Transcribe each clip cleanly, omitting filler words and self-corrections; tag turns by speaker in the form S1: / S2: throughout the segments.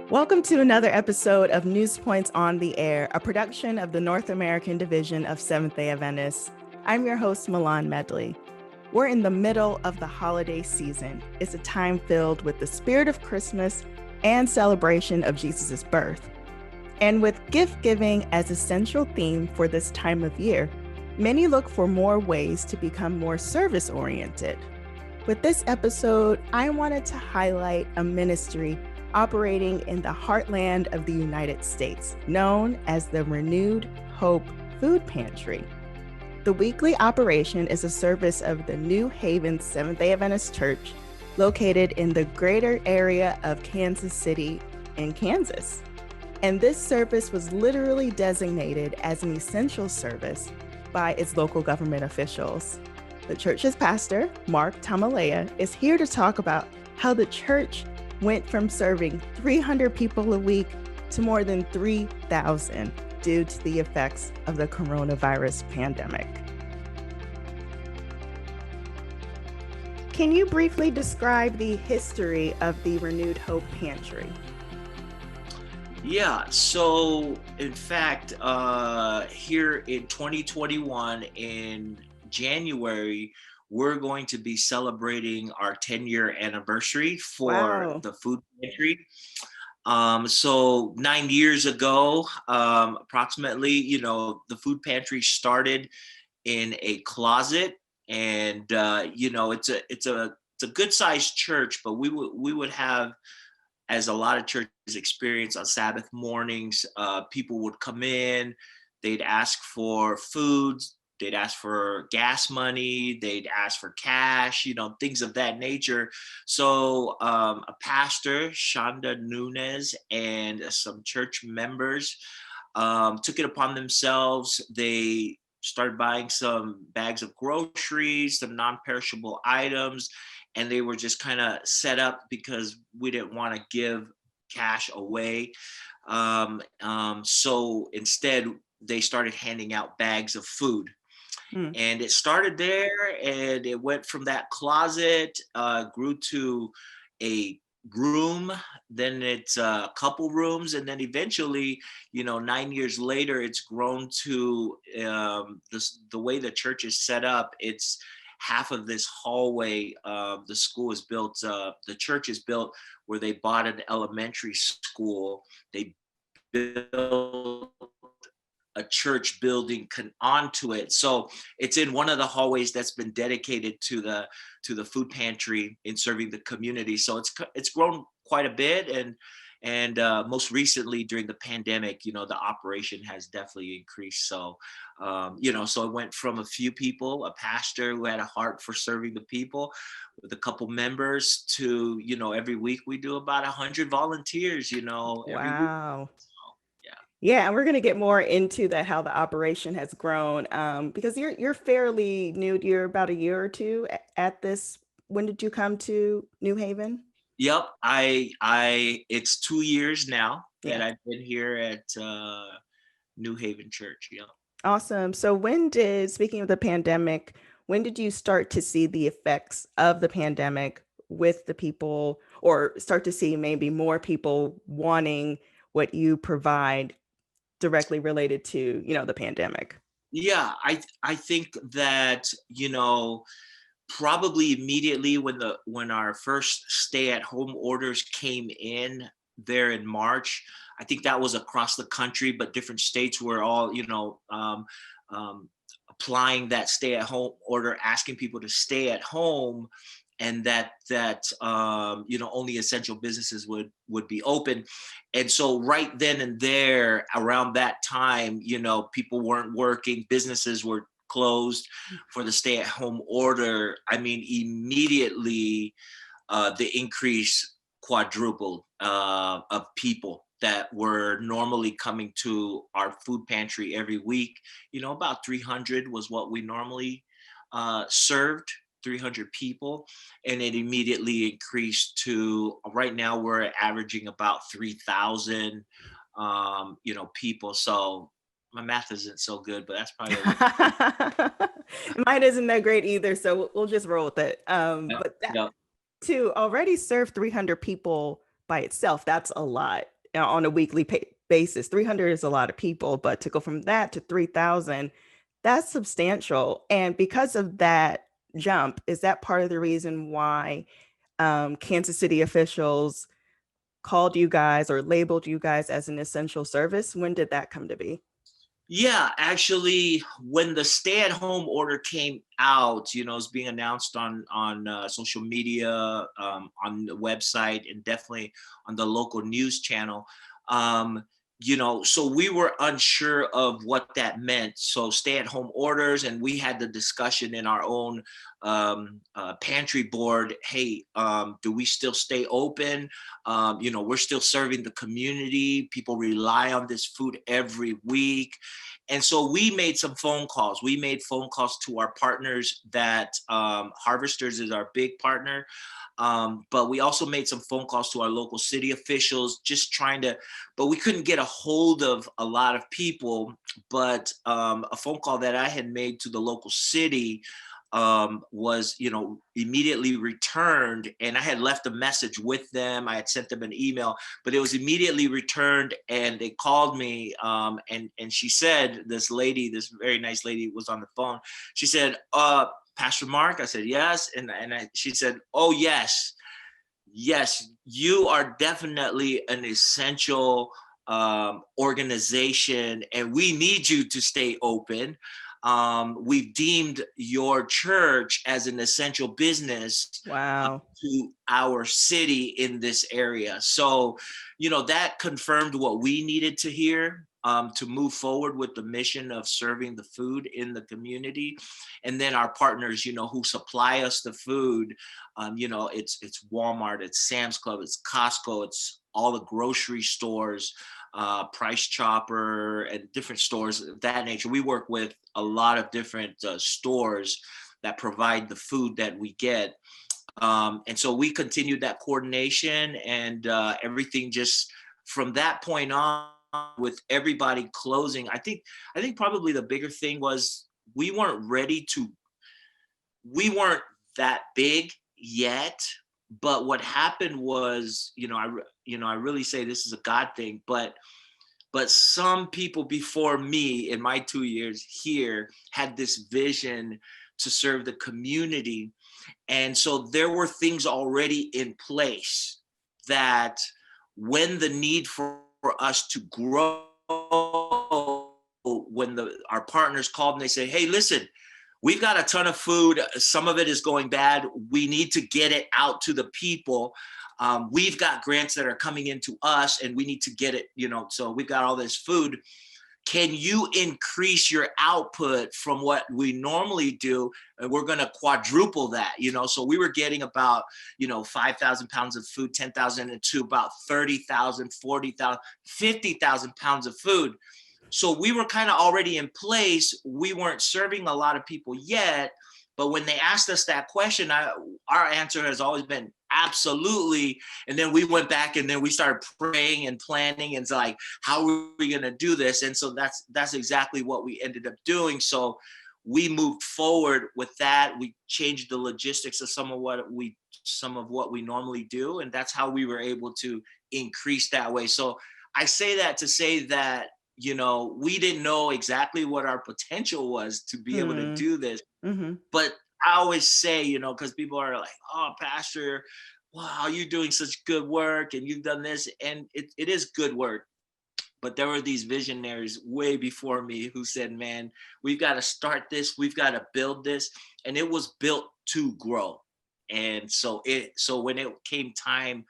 S1: Welcome to another episode of NewsPoints on the Air, a production of the North American Division of Seventh-day Adventists. I'm your host, Milan Medley. We're in the middle of the holiday season. It's a time filled with the spirit of Christmas and celebration of Jesus' birth. And with gift giving as a central theme for this time of year, many look for more ways to become more service-oriented. With this episode, I wanted to highlight a ministry operating in the heartland of the United States, known as the Renewed Hope Food Pantry. The weekly operation is a service of the new Haven Seventh-day Adventist Church, located in the greater area of Kansas City in Kansas. And this service was literally designated as an essential service by its local government officials. The church's pastor, Mark Tamaleaa, is here to talk about how the church went from serving 300 people a week to more than 3,000 due to the effects of the coronavirus pandemic. Can you briefly describe the history of the Renewed Hope Pantry?
S2: Yeah, so in fact, here in 2021, in January, we're going to be celebrating our 10-year anniversary for the food pantry. So 9 years ago, approximately, the food pantry started in a closet, and it's a good sized church, but we would have, as a lot of churches experience on Sabbath mornings, people would come in, they'd ask for food. They'd ask for gas money, they'd ask for cash, things of that nature. So a pastor, Shonda Nunez, and some church members took it upon themselves. They started buying some bags of groceries, some non-perishable items, and they were just kind of set up because we didn't want to give cash away. So instead, they started handing out bags of food. And it started there, and it went from that closet, grew to a room, then it's a couple rooms, and then eventually, 9 years later, it's grown to the way the church is set up. It's half of this hallway. The school is built, the church is built where they bought an elementary school. They built a church building onto it, so it's in one of the hallways that's been dedicated to the food pantry in serving the community. So it's grown quite a bit, and most recently during the pandemic, the operation has definitely increased. So so it went from a few people, a pastor who had a heart for serving the people with a couple members, to every week we do about 100 volunteers. Every week.
S1: Yeah, and we're going to get more into that, how the operation has grown, because you're fairly new. You're about a year or two at this. When did you come to New Haven?
S2: Yep, it's 2 years now that I've been here at New Haven Church. Yep.
S1: Awesome. So speaking of the pandemic, when did you start to see the effects of the pandemic with the people, or start to see maybe more people wanting what you provide directly related to, the pandemic?
S2: Yeah, I think that, probably immediately when our first stay-at-home orders came in there in March, I think that was across the country, but different states were all, applying that stay-at-home order, asking people to stay at home, and that only essential businesses would be open. And so right then and there, around that time, people weren't working, businesses were closed for the stay-at-home order. I mean, immediately the increase quadrupled of people that were normally coming to our food pantry every week. About 300 was what we normally served, 300 people, and it immediately increased to, right now we're averaging about 3,000 people. So my math isn't so good, but that's probably over.
S1: Mine isn't that great either, so we'll just roll with it.
S2: Yep,
S1: But that
S2: yep.
S1: to already serve 300 people by itself, that's a lot on a weekly basis. 300 is a lot of people, but to go from that to 3,000, that's substantial. And because of that jump, is that part of the reason why Kansas City officials called you guys or labeled you guys as an essential service? When did that come to be?
S2: Yeah, actually, when the stay-at-home order came out, it's being announced on social media, on the website, and definitely on the local news channel. Um, so we were unsure of what that meant. So stay-at-home orders, and we had the discussion in our own pantry board. Hey, do we still stay open? We're still serving the community. People rely on this food every week. And so we made some phone calls. We made phone calls to our partners that Harvesters is our big partner. But we also made some phone calls to our local city officials, just but we couldn't get a hold of a lot of people. But a phone call that I had made to the local city was, immediately returned, and I had left a message with them. I had sent them an email, but it was immediately returned, and they called me, and she said, this very nice lady was on the phone. She said, Pastor Mark? I said, yes. And she said, oh, yes, you are definitely an essential organization, and we need you to stay open. We've deemed your church as an essential business
S1: Wow.
S2: to our city in this area. So, that confirmed what we needed to hear to move forward with the mission of serving the food in the community. And then our partners, who supply us the food, it's Walmart, it's Sam's Club, it's Costco, it's all the grocery stores, Price Chopper, and different stores of that nature. We work with a lot of different stores that provide the food that we get. And so we continued that coordination, and everything just from that point on, with everybody closing. I think probably the bigger thing was we weren't ready to, we weren't that big yet. But what happened was, I really say this is a God thing, but some people before me in my 2 years here had this vision to serve the community. And so there were things already in place that when the need for us to grow, when our partners called and they said, hey, listen, we've got a ton of food. Some of it is going bad. We need to get it out to the people. We've got grants that are coming into us, and we need to get it, so we've got all this food. Can you increase your output from what we normally do? And we're going to quadruple that, so we were getting about, 5,000 pounds of food, 10,000 into about 30,000, 40,000, 50,000 pounds of food. So we were kind of already in place. We weren't serving a lot of people yet. But when they asked us that question, our answer has always been absolutely. And then we went back and then we started praying and planning, and it's like, how are we going to do this? And so that's exactly what we ended up doing. So we moved forward with that. We changed the logistics of some of what we normally do, and that's how we were able to increase that way. So I say that to say that, we didn't know exactly what our potential was to be able to do this.
S1: Mm-hmm.
S2: But I always say, because people are like, oh, Pastor, wow, you're doing such good work and you've done this. And it is good work. But there were these visionaries way before me who said, man, we've got to start this. We've got to build this. And it was built to grow. And so when it came time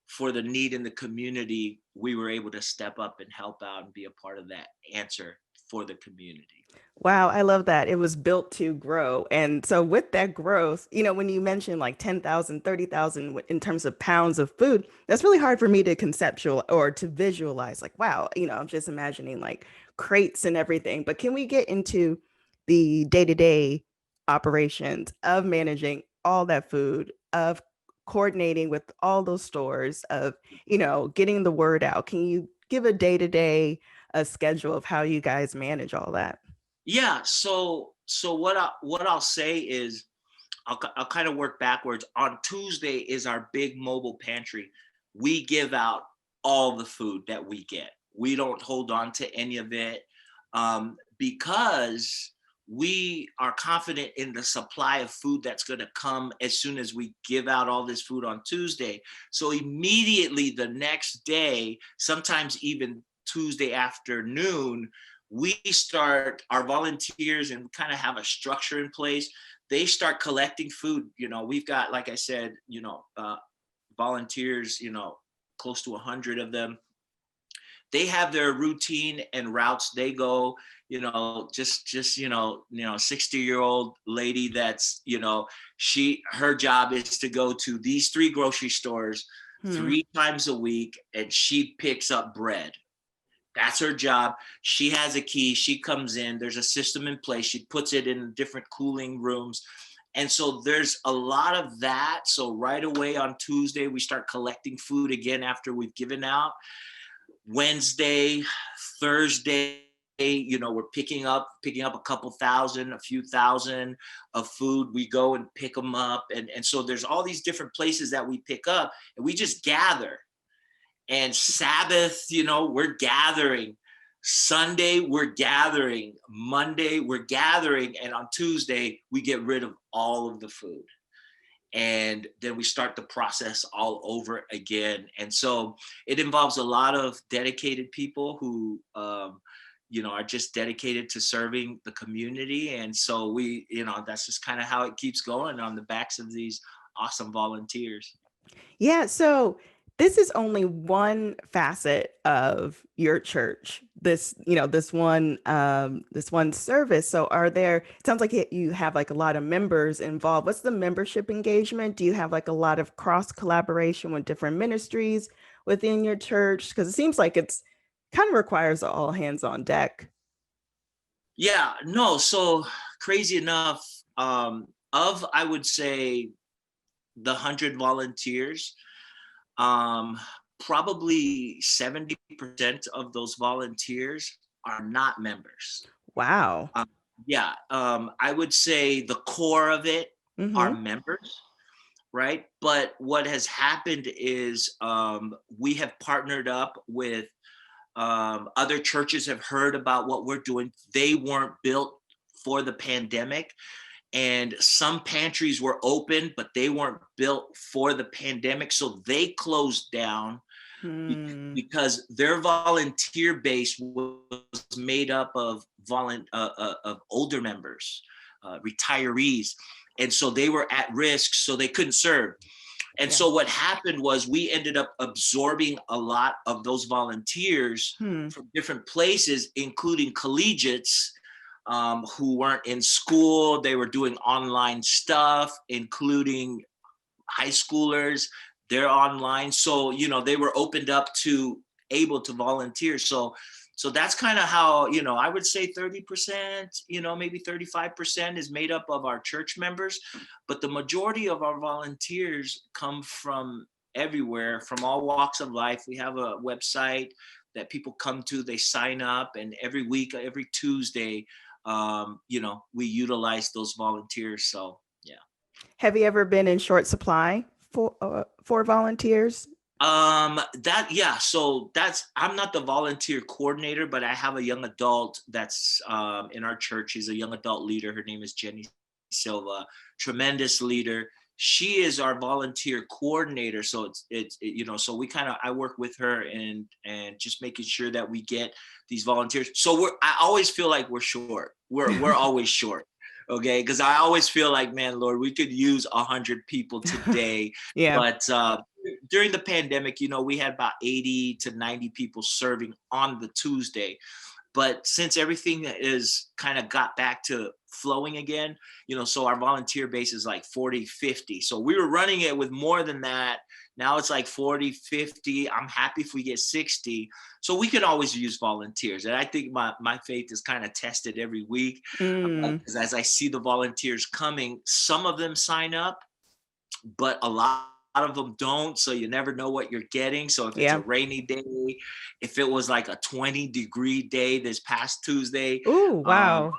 S2: for the need in the community, we were able to step up and help out and be a part of that answer for the community.
S1: Wow, I love that. It was built to grow. And so with that growth, when you mentioned like 10,000, 30,000 in terms of pounds of food, that's really hard for me to conceptual or to visualize. Like, wow, I'm just imagining like crates and everything. But can we get into the day-to-day operations of managing all that food, of coordinating with all those stores, of, getting the word out? Can you give a day-to-day a schedule of how you guys manage all that.
S2: Yeah. So what I'll say is I'll kind of work backwards. On Tuesday is our big mobile pantry. We give out all the food that we get. We don't hold on to any of it, because we are confident in the supply of food that's going to come as soon as we give out all this food on Tuesday. So immediately the next day, sometimes even Tuesday afternoon, we start our volunteers and kind of have a structure in place. They start collecting food. We've got, like I said, volunteers, close to 100 of them. They have their routine and routes they go. Just 60-year-old lady that's, her job is to go to these 3 grocery stores 3 times a week, and she picks up bread. That's her job. She has a key. She comes in. There's a system in place. She puts it in different cooling rooms. And so there's a lot of that. So right away on Tuesday, we start collecting food again after we've given out. Wednesday, Thursday, we're picking up a few thousand of food. We go and pick them up. And so there's all these different places that we pick up, and we just gather. And Sabbath, we're gathering. Sunday, we're gathering. Monday, we're gathering. And on Tuesday, we get rid of all of the food. And then we start the process all over again. And so it involves a lot of dedicated people who, are just dedicated to serving the community. And so that's just kind of how it keeps going on the backs of these awesome volunteers.
S1: Yeah. So this is only one facet of your church, this one service. So it sounds like you have like a lot of members involved. What's the membership engagement? Do you have like a lot of cross collaboration with different ministries within your church? Because it seems like it's kind of requires all hands on deck.
S2: Yeah, no. So crazy enough, I would say the 100 volunteers, probably 70% of those volunteers are not members.
S1: Wow.
S2: I would say the core of it are members, right? But what has happened is we have partnered up with other churches have heard about what we're doing. They weren't built for the pandemic. And some pantries were open, but they weren't built for the pandemic. So they closed down because their volunteer base was made up of older members, retirees. And so they were at risk, so they couldn't serve. And so what happened was we ended up absorbing a lot of those volunteers from different places, including collegiates, who weren't in school. They were doing online stuff, including high schoolers. They're online. So, they were opened up to able to volunteer. So that's kind of how, I would say 30%, maybe 35% is made up of our church members. But the majority of our volunteers come from everywhere, from all walks of life. We have a website that people come to, they sign up, and every week, every Tuesday, we utilize those volunteers. So, yeah.
S1: Have you ever been in short supply for volunteers?
S2: So I'm not the volunteer coordinator, but I have a young adult that's in our church. She's a young adult leader. Her name is Jenny Silva, tremendous leader. She is our volunteer coordinator. So so I work with her and just making sure that we get these volunteers. So I always feel like we're short. We're always short. Okay. Cause I always feel like, man, Lord, we could use 100 people today.
S1: Yeah.
S2: But, during the pandemic, we had about 80 to 90 people serving on the Tuesday. But since everything is kind of got back to flowing again, so our volunteer base is like 40, 50. So we were running it with more than that. Now it's like 40, 50. I'm happy if we get 60. So we can always use volunteers. And I think my faith is kind of tested every week. Because as I see the volunteers coming, some of them sign up, but a lot of them don't, so you never know what you're getting. So if it's a
S1: Yeah.
S2: rainy day, if it was like a 20-degree day this past Tuesday,
S1: Ooh, wow.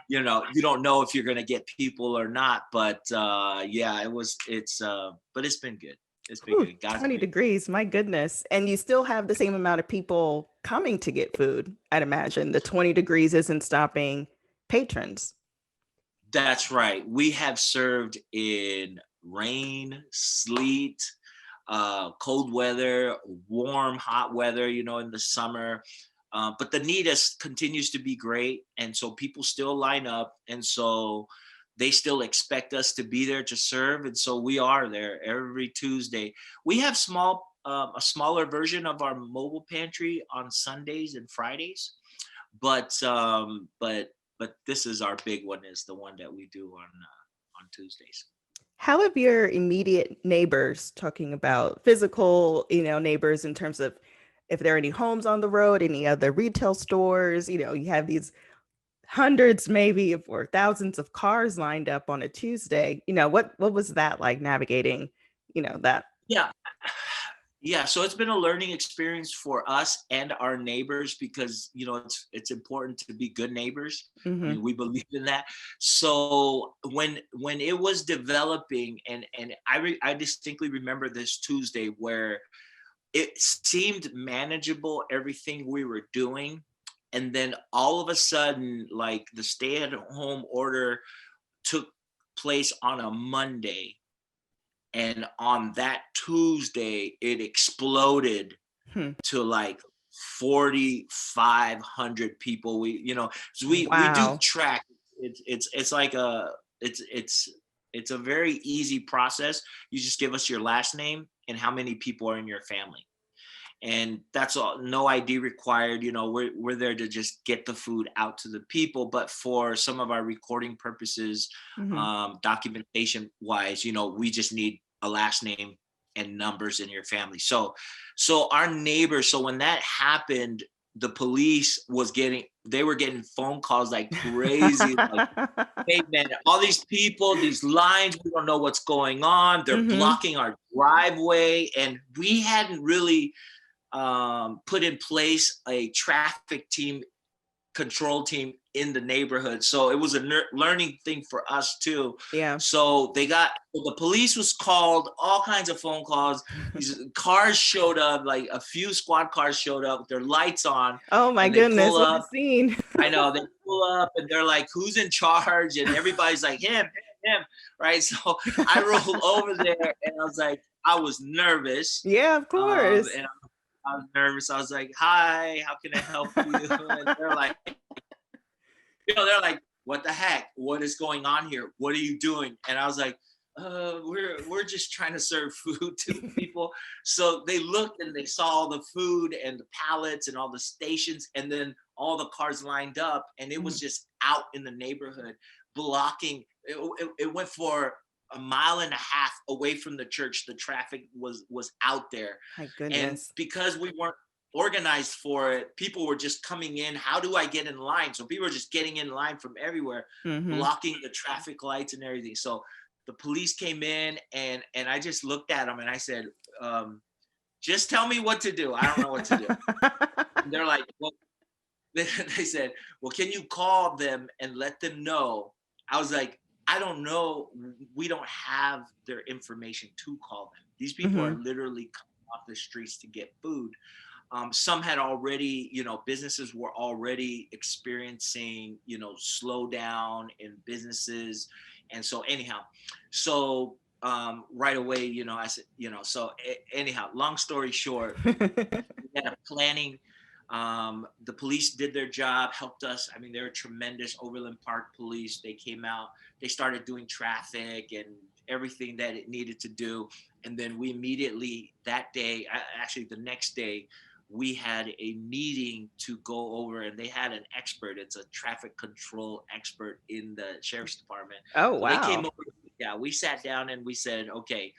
S2: you know, you don't know if you're gonna get people or not. But yeah, but it's been good. It's been
S1: Ooh,
S2: good. God's
S1: 20
S2: been
S1: degrees. My goodness. And you still have the same amount of people coming to get food, I'd imagine. The 20 degrees isn't stopping patrons.
S2: That's right. We have served in rain, sleet, cold weather, warm, hot weather, you know, in the summer. But the need continues to be great. And so people still line up. And so they still expect us to be there to serve. And so we are there every Tuesday. We have a smaller version of our mobile pantry on Sundays and Fridays. But this is our big one, is the one that we do on Tuesdays.
S1: How have your immediate neighbors, talking about physical, neighbors in terms of if there are any homes on the road, any other retail stores, you have these hundreds maybe or thousands of cars lined up on a Tuesday. What was that like navigating, that?
S2: Yeah. Yeah, so it's been a learning experience for us and our neighbors, because you know it's important to be good neighbors. I
S1: Hmm.
S2: mean, we believe in that. So when it was developing, and I distinctly remember this Tuesday where it seemed manageable, everything we were doing, and then all of a sudden, like, the stay-at-home order took place on a Monday, and on that Tuesday it exploded
S1: Hmm.
S2: to like 4,500 people. So we do
S1: Wow.
S2: track. It's like it's a very easy process. You just give us your last name and how many people are in your family, and that's all. No ID required. We're there to just get the food out to the people. But for some of our recording purposes,
S1: Hmm.
S2: documentation wise, we just need a last name and numbers in your family. So our neighbors, so when that happened, the police they were getting phone calls like crazy, like, hey man, all these people, these lines, we don't know what's going on. They're
S1: Hmm.
S2: blocking our driveway. And we hadn't really put in place a traffic control team in the neighborhood. So it was a learning thing for us too.
S1: Yeah.
S2: So the police was called, all kinds of phone calls. These cars showed up, like a few squad cars showed up with their lights on,
S1: Oh my
S2: and they pull
S1: goodness, what a
S2: up.
S1: scene.
S2: I know, they pull up and they're like, who's in charge? And everybody's like, him, right? So I rolled over there and I was nervous.
S1: Yeah, of course.
S2: And I was nervous. I was like, hi, how can I help you? And they're like, what the heck? What is going on here? What are you doing? And I was like, we're just trying to serve food to people. So they looked and they saw all the food and the pallets and all the stations, and then all the cars lined up, and it was just out in the neighborhood, blocking. It went for a mile and a half away from the church. The traffic was out there,
S1: My
S2: and
S1: goodness.
S2: because we weren't organized for it, people were just coming in. How do I get in line? So people were just getting in line from everywhere,
S1: Hmm.
S2: blocking the traffic lights and everything. So the police came in, and I just looked at them and I said, just tell me what to do. I don't know what to do. And they're like, well, they said, well, can you call them and let them know? I was like, I don't know. We don't have their information to call them. These people are
S1: Hmm.
S2: literally coming off the streets to get food. Some had already, businesses were already experiencing, slowdown in businesses. And so anyhow, so right away, I said, anyhow, long story short, we had a planning. The police did their job, helped us. I mean, they're tremendous. Overland Park Police, they came out, they started doing traffic and everything that it needed to do. And then we immediately that day, actually the next day, we had a meeting to go over, and they had an expert. It's a traffic control expert in the sheriff's department.
S1: Oh,
S2: So they came
S1: wow.
S2: over. Yeah, we sat down and we said, okay,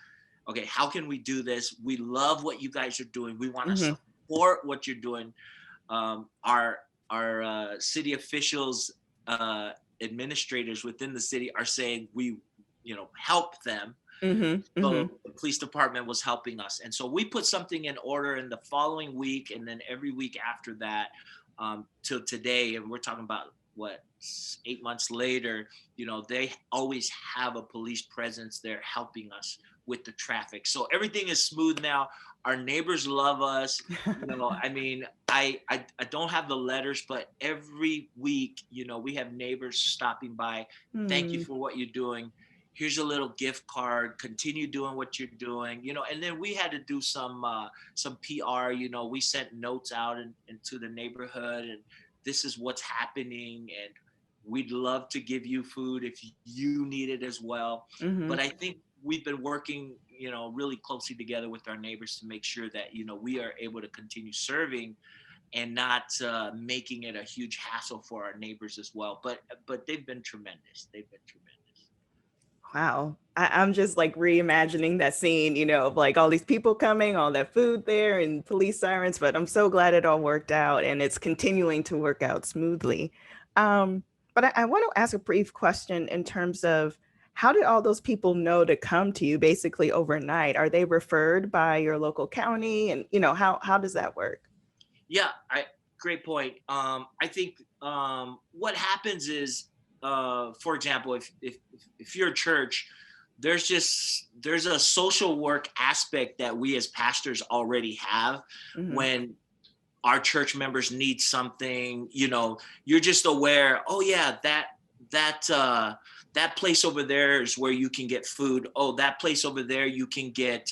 S2: how can we do this? We love what you guys are doing. We want to
S1: Hmm.
S2: support what you're doing. Our city officials, administrators within the city are saying we, help them.
S1: Hmm. Hmm.
S2: So the police department was helping us. And so we put something in order in the following week, and then every week after that, till today. And we're talking about what, 8 months later, they always have a police presence there helping us with the traffic. So everything is smooth now. Our neighbors love us. I mean, I don't have the letters, but every week, we have neighbors stopping by. Thank you for what you're doing. Here's a little gift card. Continue doing what you're doing. And then we had to do some PR. We sent notes out into the neighborhood, and this is what's happening, and we'd love to give you food if you need it as well. But I think we've been working, really closely together with our neighbors to make sure that, we are able to continue serving and not making it a huge hassle for our neighbors as well. But they've been tremendous.
S1: Wow. I'm just like reimagining that scene, of like all these people coming, all that food there and police sirens, but I'm so glad it all worked out and it's continuing to work out smoothly. But I want to ask a brief question in terms of how did all those people know to come to you basically overnight? Are they referred by your local county? And, how does that work?
S2: Yeah, great point. I think what happens is, for example, if you're a church, there's a social work aspect that we as pastors already have. When our church members need something, you're just aware, oh yeah, that place over there is where you can get food. Oh, that place over there you can get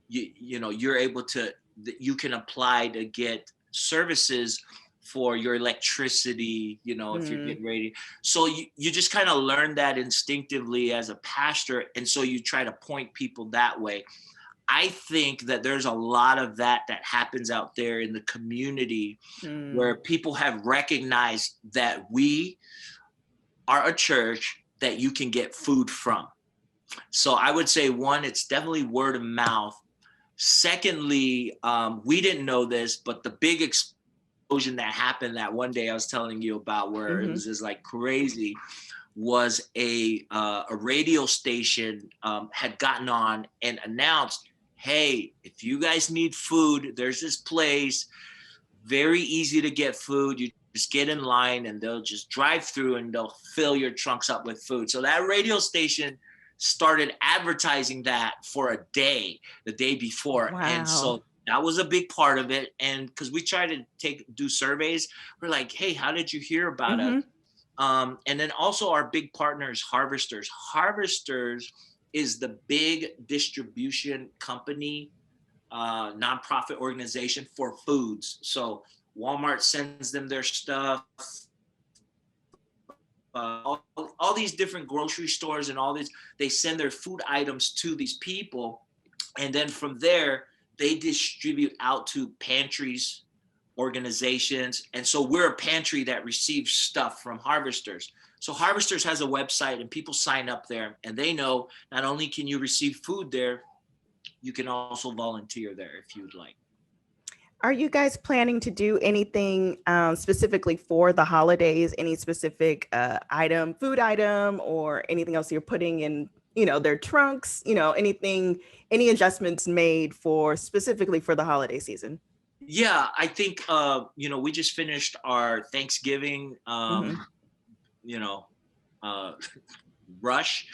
S2: you're able to, you can apply to get services for your electricity, if you're getting ready. So you just kind of learn that instinctively as a pastor. And so you try to point people that way. I think that there's a lot of that happens out there in the community where people have recognized that we are a church that you can get food from. So I would say, one, it's definitely word of mouth. Secondly, we didn't know this, but the big explosion that happened that one day I was telling you about, where it was just like crazy, was a radio station had gotten on and announced, hey, if you guys need food, there's this place, very easy to get food. You just get in line and they'll just drive through and they'll fill your trunks up with food. So that radio station started advertising that for a day, the day before. Wow. And so that was a big part of it. And because we try to do surveys, we're like, hey, how did you hear about us? And then also our big partners, Harvesters. Harvesters is the big distribution company, nonprofit organization for foods. So Walmart sends them their stuff. All these different grocery stores and all this, they send their food items to these people. And then from there, they distribute out to pantries, organizations. And so we're a pantry that receives stuff from Harvesters. So Harvesters has a website and people sign up there and they know not only can you receive food there, you can also volunteer there if you'd like.
S1: Are you guys planning to do anything specifically for the holidays? Any specific food item or anything else you're putting in, their trunks, any adjustments made specifically for the holiday season?
S2: Yeah, I think, we just finished our Thanksgiving, rush.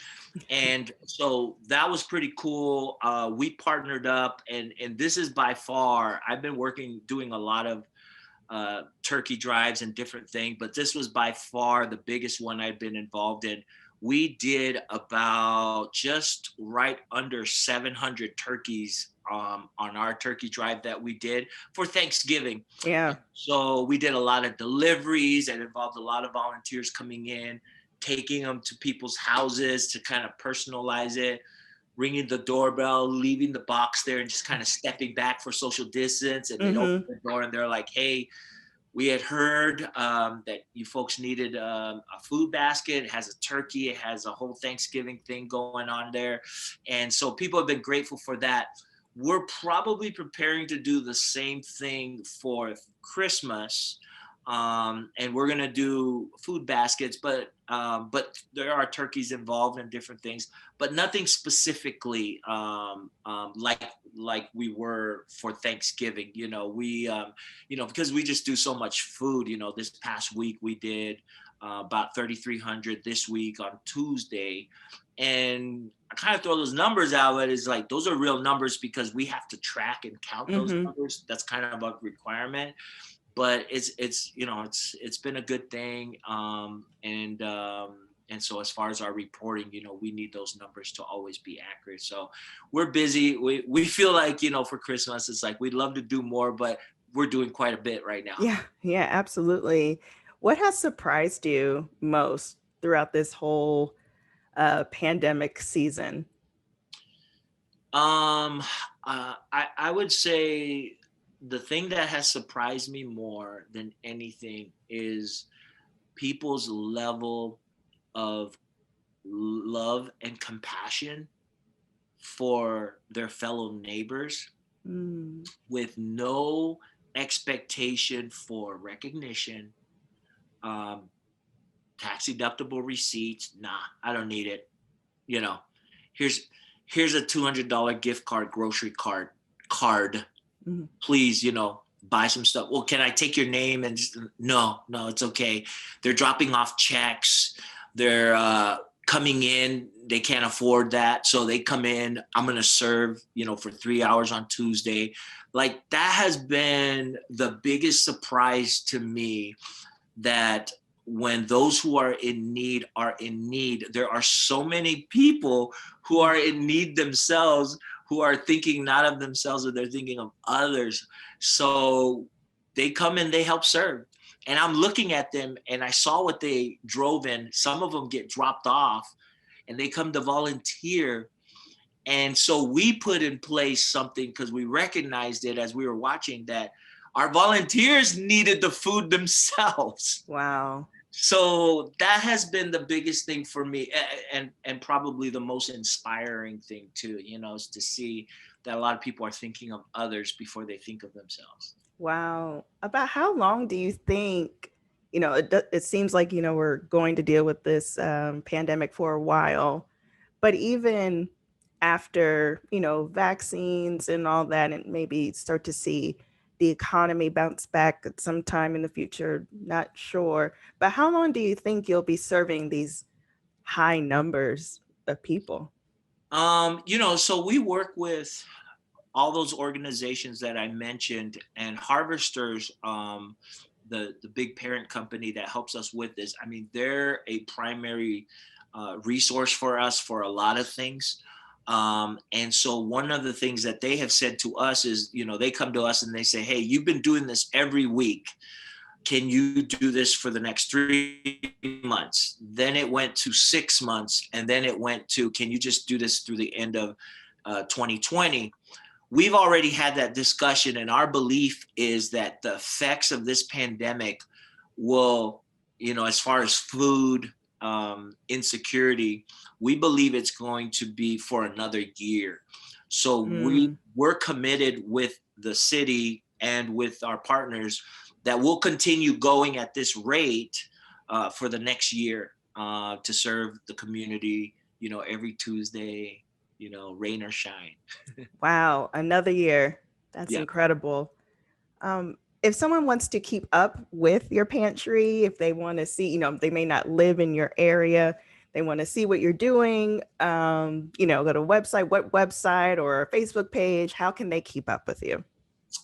S2: And so that was pretty cool. We partnered up and this is by far, I've been doing a lot of turkey drives and different things, but this was by far the biggest one I've been involved in. We did about just right under 700 turkeys on our turkey drive that we did for Thanksgiving.
S1: Yeah.
S2: So we did a lot of deliveries and involved a lot of volunteers coming in, taking them to people's houses to kind of personalize it, ringing the doorbell, leaving the box there and just kind of stepping back for social distance. And they open the door and they're like, hey, we had heard that you folks needed a food basket. It has a turkey. It has a whole Thanksgiving thing going on there. And so people have been grateful for that. We're probably preparing to do the same thing for Christmas. And we're gonna do food baskets, but there are turkeys involved in different things, but nothing specifically like we were for Thanksgiving. Because we just do so much food. This past week we did about 3,300 this week on Tuesday, and I kind of throw those numbers out, but it's like those are real numbers because we have to track and count those numbers. That's kind of a requirement, but it's been a good thing. And so as far as our reporting, we need those numbers to always be accurate. So we're busy. We feel like, for Christmas, it's like we'd love to do more, but we're doing quite a bit right now.
S1: Yeah, absolutely. What has surprised you most throughout this whole pandemic season?
S2: I would say the thing that has surprised me more than anything is people's level of love and compassion for their fellow neighbors with no expectation for recognition, tax deductible receipts. Nah, I don't need it. Here's a $200 gift card, grocery card. Please, buy some stuff. Well, can I take your name? And no, it's okay. They're dropping off checks. They're coming in. They can't afford that. So they come in. I'm going to serve, for 3 hours on Tuesday. Like, that has been the biggest surprise to me, that when those who are in need, there are so many people who are in need themselves, who are thinking not of themselves, but they're thinking of others. So they come and they help serve. And I'm looking at them and I saw what they drove in. Some of them get dropped off and they come to volunteer. And so we put in place something, because we recognized it as we were watching, that our volunteers needed the food themselves.
S1: Wow.
S2: So that has been the biggest thing for me, and probably the most inspiring thing too, is to see that a lot of people are thinking of others before they think of themselves.
S1: Wow. About how long do you think, it seems like, we're going to deal with this pandemic for a while, but even after, vaccines and all that, and maybe start to see the economy bounce back at some time in the future, not sure. But how long do you think you'll be serving these high numbers of people?
S2: So we work with all those organizations that I mentioned, and Harvesters, the big parent company that helps us with this. I mean, they're a primary resource for us for a lot of things. And so one of the things that they have said to us is, they come to us and they say, hey, you've been doing this every week. Can you do this for the next 3 months? Then it went to 6 months. And then it went to, can you just do this through the end of 2020? We've already had that discussion. And our belief is that the effects of this pandemic will, as far as food insecurity, we believe it's going to be for another year. So we're committed with the city and with our partners that we'll continue going at this rate for the next year to serve the community, every Tuesday, rain or shine.
S1: Wow, another year. That's incredible. If someone wants to keep up with your pantry, if they want to see, they may not live in your area, they want to see what you're doing, go to a website, what website or Facebook page, how can they keep up with you?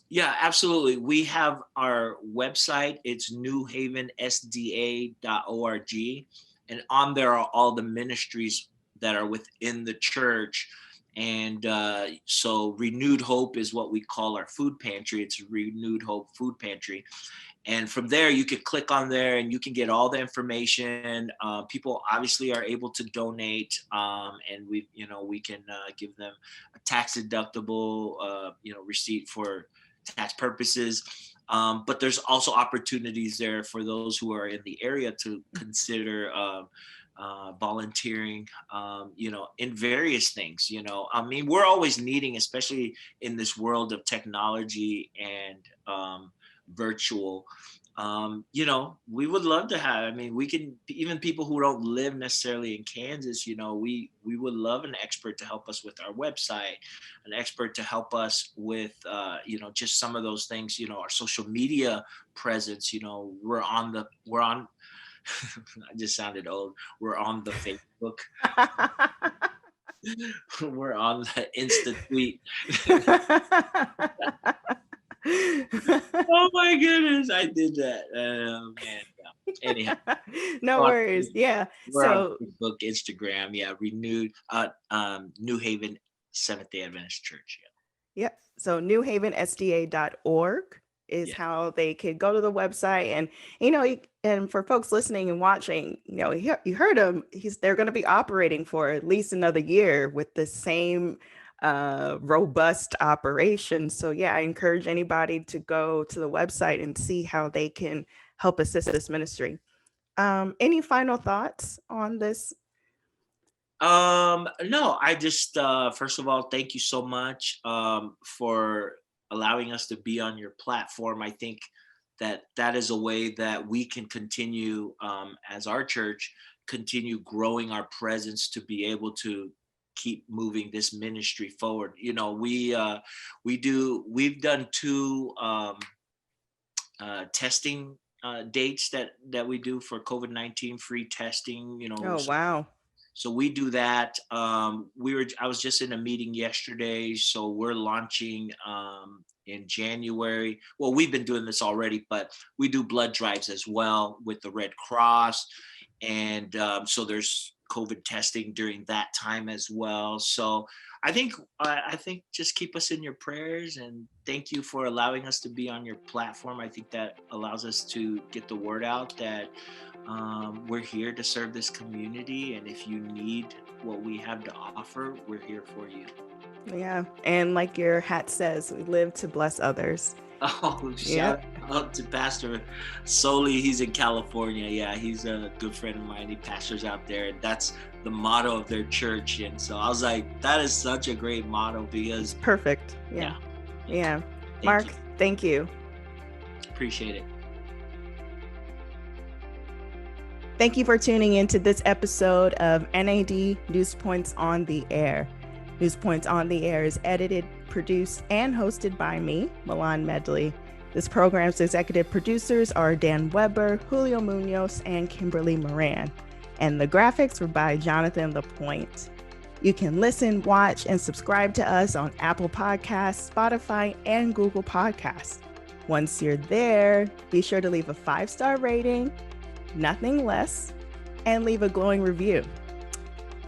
S2: Yeah, absolutely. We have our website. It's newhavensda.org. And on there are all the ministries that are within the church. And so Renewed Hope is what we call our food pantry. It's Renewed Hope Food Pantry. And from there, you can click on there and you can get all the information. People obviously are able to donate, and we can give them a tax deductible, receipt for tax purposes. But there's also opportunities there for those who are in the area to consider volunteering, in various things. I mean, we're always needing, especially in this world of technology and virtual, we would love to have, I mean, we can, even people who don't live necessarily in Kansas, we would love an expert to help us with our website, an expert to help us with, just some of those things, our social media presence. We're on I just sounded old. We're on the Facebook. We're on the Insta tweet. Oh my goodness, I did that. Man, yeah. Anyhow,
S1: No worries. Yeah.
S2: we're on
S1: So
S2: Facebook, Instagram. Yeah, Renewed, New Haven Seventh-day Adventist Church.
S1: yeah. So newhavensda.org is
S2: Yeah.
S1: how they could go to the website. And, and for folks listening and watching, you heard him. They're going to be operating for at least another year with the same robust operation. So yeah, I encourage anybody to go to the website and see how they can help assist this ministry. Any final thoughts on this?
S2: No, I just, first of all, thank you so much, for allowing us to be on your platform. I think that is a way that we can continue, as our church, continue growing our presence to be able to keep moving this ministry forward. We've done 2, testing, dates that we do for COVID-19 free testing,
S1: Oh, wow.
S2: so we do that. I was just in a meeting yesterday, so we're launching, in January. Well, we've been doing this already, but we do blood drives as well with the Red Cross, and so there's COVID testing during that time as well. So I think just keep us in your prayers, and thank you for allowing us to be on your platform. I think that allows us to get the word out that, we're here to serve this community, and if you need what we have to offer, we're here for you.
S1: Yeah. And like your hat says, we live to bless others.
S2: Oh,
S1: Yep.
S2: shout out to Pastor Soli. He's in California. Yeah, he's a good friend of mine. He pastors out there, and that's the motto of their church. And so I was like, that is such a great motto, because
S1: Perfect. Yeah. Yeah.
S2: Thank
S1: Mark,
S2: you.
S1: thank you.
S2: Appreciate it.
S1: Thank you for tuning into this episode of NAD NewsPoints on the Air. NewsPoints on the Air is edited, produced, and hosted by me, Milan Medley. This program's executive producers are Dan Weber, Julio Munoz, and Kimberly Moran. And the graphics were by Jonathan Lapointe. You can listen, watch, and subscribe to us on Apple Podcasts, Spotify, and Google Podcasts. Once you're there, be sure to leave a 5-star rating, nothing less, and leave a glowing review.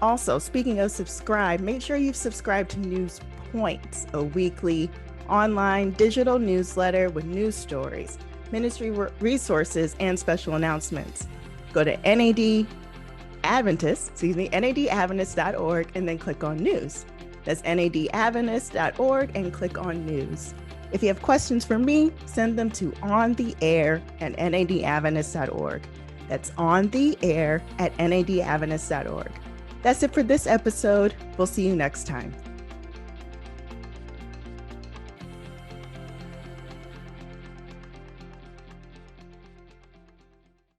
S1: Also, speaking of subscribe, make sure you've subscribed to NewsPoints, a weekly online digital newsletter with news stories, ministry resources, and special announcements. Go to NADadventist.org and then click on news. That's NADadventist.org and click on news. If you have questions for me, send them to ontheair@NADadventist.org. That's ontheair@NADadventist.org. That's it for this episode. We'll see you next time.